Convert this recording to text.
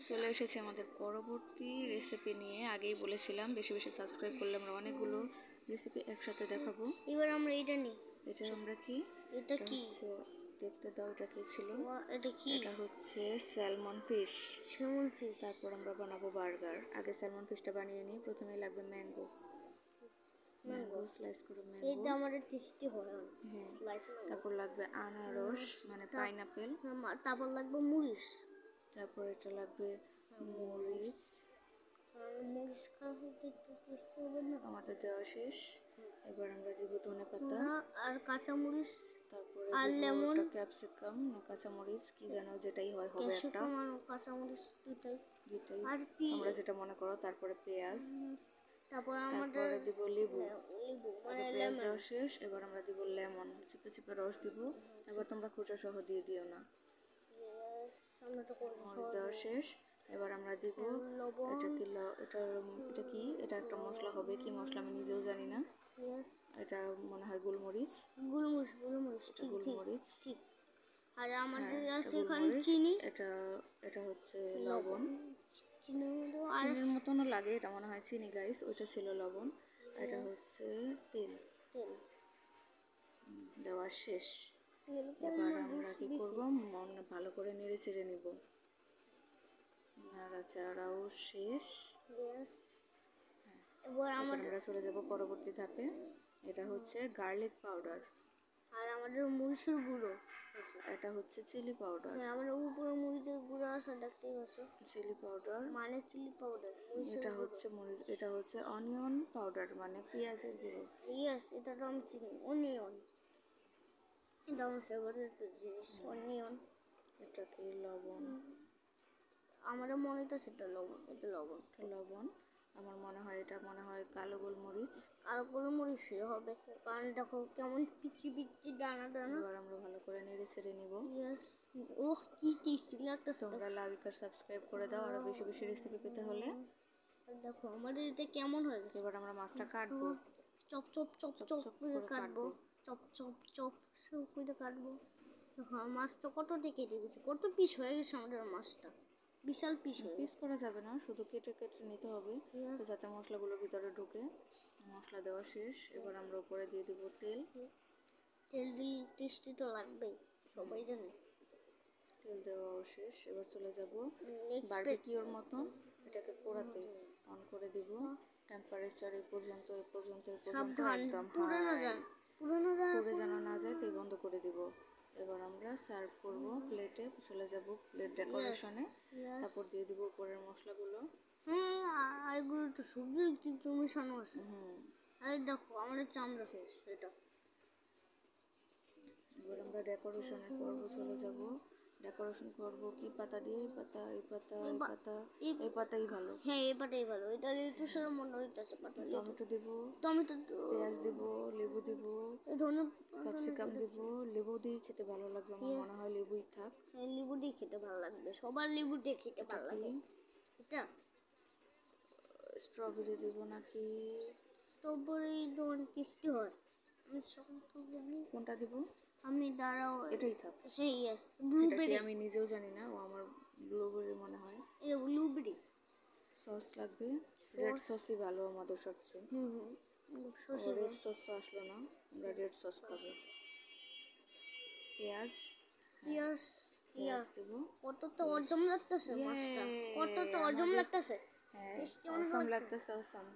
চলে এসেছি আমাদের পরবর্তী রেসিপি নিয়ে। আগেই বলেছিলাম বেশি বেশি সাবস্ক্রাইব করলে আমরা অনেকগুলো রেসিপি একসাথে দেখাবো। এবার আমরা এটা নিই। এটা আমরা কি, এটা কি দেখতে দাও, এটা কি ছিল? এটা কি? এটা হচ্ছে স্যালমন ফিশ। Salmon fish. তারপর আমরা বানাবো বার্গার। আগে স্যালমন ফিশটা বানিয়ে নিই। প্রথমেই লাগবে ম্যাঙ্গো স্লাইস করে ম্যাঙ্গো। এটা আমাদের টেস্টি হয়। হ্যাঁ, স্লাইস। তারপর লাগবে আনারস মানে পাইনাপেল। তারপর লাগবে মরিচ। তারপর এটা লাগবে মরিচ। মরিচ খাওয়াতে একটু টেস্টি হবে না? আমাদের দেওয়া শেষ। এবার আমরা দিব ধনেপাতা আর কাঁচামরিচ, তারপরে আর লেমন, ক্যাপসিকাম না কাঁচামরিচ কি যেন, যেটাই হয় হবে একটা। কাঁচামরিচ দুইটাই। আর তোমরা যেটা মনে করো। তারপরে পেঁয়াজ, তারপরে দিব লেবু। পেঁয়াজ দেওয়া শেষ। এবার আমরা দিব লেমন, চিপে চিপে রস দিব। এবার তোমরা খোসা সহ দিয়ে দিও না। মরিচ দেওয়া শেষ। এবার আমরা দিব এটা একটা মশলা হবে। কি মশলা আমি নিজেও জানি না। এটা মনে হয় গোলমরিচ। ঠিক। আর আমাদের আছে এখানে চিনি। এটা হচ্ছে লবণ। চিনির মতনও লাগে, এটা মনে হয় চিনি গাইস। ওইটা ছিল লবণ। এটা হচ্ছে তেল দেওয়া শেষ। এবার আমরা কি করবো, ভালো করে নেড়ে চেড়ে নিব। নাড়াচাড়াও শেষ। এবার আমরা চলে যাব পরবর্তী ধাপে। এটা হচ্ছে গার্লিক পাউডার। আর আমাদের মরিচের গুঁড়ো। এটা হচ্ছে চিলি পাউডার। হ্যাঁ, আমাদের উপরে মরিচের গুঁড়ো আছে, দেখতেই পাচ্ছো। চিলি পাউডার মানে চিলি পাউডার। এটা হচ্ছে মরিচ। এটা হচ্ছে অনিয়ন পাউডার মানে পেঁয়াজের গুঁড়ো। ইয়েস, এটা তো আমি চিনি। অনিয়ন, এটা আমার ফেভারিট জিনিস। অনিয়ন। এটা কি লবণ? আমারও মনে তো সেটা লবণ। এটা লবণ। আমার মনে হয় এটা কালো গোলমরিচ। কালো গোলমরিচ হবে, কারণ দেখো কেমন পিচি পিচি দানা দানা। এবার আমরা ভালো করে নেড়ে ছেড়ে নিব। ইয়েস। ওহ, কি টেস্টি লাগতেছে। তোমরা লাইক আর সাবস্ক্রাইব করে দাও আরো বেশি বেশি রেসিপি পেতে হলে। দেখো আমাদের এটা কেমন হয়ে গেছে। এবার আমরা মাছটা কাটবো। চপ চপ চপ চপ করে কাটবো। চপ চপ চপ করে কাটবো। দেখো মাছটা কতটা কেটে গেছে, কত পিস হয়ে গেছে আমাদের মাছটা। বিশাল পিস করা যাবে না, শুধু কেটে কেটে নিতে হবে যাতে মশলাগুলো ভিতরে ঢোকে। মশলা দেওয়া শেষ। এবার আমরা উপরে দিয়ে দিব তেল। তেল দিলে টেস্টি তো লাগবেই, সবাই জানে। তেল দেওয়া শেষ। এবার চলে যাব বারবিকিউর মতন এটাকে পোড়াতে। অন করে দিব। টেম্পারেচার এই পর্যন্ত একদম পুড়ে যেন না যায়, তাই বন্ধ করে দিব। এবার আমরা সার্ভ করব প্লেটে। চলে যাব প্লেট ডেকোরেশনে। তারপর দিয়ে দিব উপরের মশলাগুলো। হ্যাঁ, এগুলো তো সবজি একটু মেশানো আছে। আর দেখো আমাদের চামড়া শেষ। এটা এবার আমরা ডেকোরেশনের পর্ব চলে যাব। ডেকোরেশন করব কি পাতা দিয়ে? এই পাতাই ভালো। হ্যাঁ, এই পাতাই ভালো। এটা লিচুসের মনে হইতেছে পাতা। টমেটো দিব, পেঁয়াজ দিব, লেবু দিব, ক্যাপসিকাম দিব। লেবু দিয়ে খেতে ভালো লাগবে। আমার মনে হয় লেবুই থাক। লেবু দিয়ে খেতে ভালো লাগবে, সবার লেবু দিয়ে খেতে ভালো লাগে। এটা স্ট্রবেরি দিব নাকি? স্ট্রবেরি তো অনেক টেস্টি হয়। আমি জানি কোনটা দিব। আমি দাঁড়াও, এটাই থাক। হ্যাঁ, ইয়েস। ব্লুবেরি আমি নিজেও জানি না, ও আমার ব্লুবেরি মনে হয়। এই ব্লুবেরি। সস লাগবে। রেড সসই ভালো আমাদের সবচেয়ে। রেড সস তো আসলো না, আমরা রেড সস খাবো। পেঁয়াজ দেব। কতটা অজম লাগতেছে মাছটা, কতটা অজম লাগতেছে। অসাম লাগতেছে, অসাম।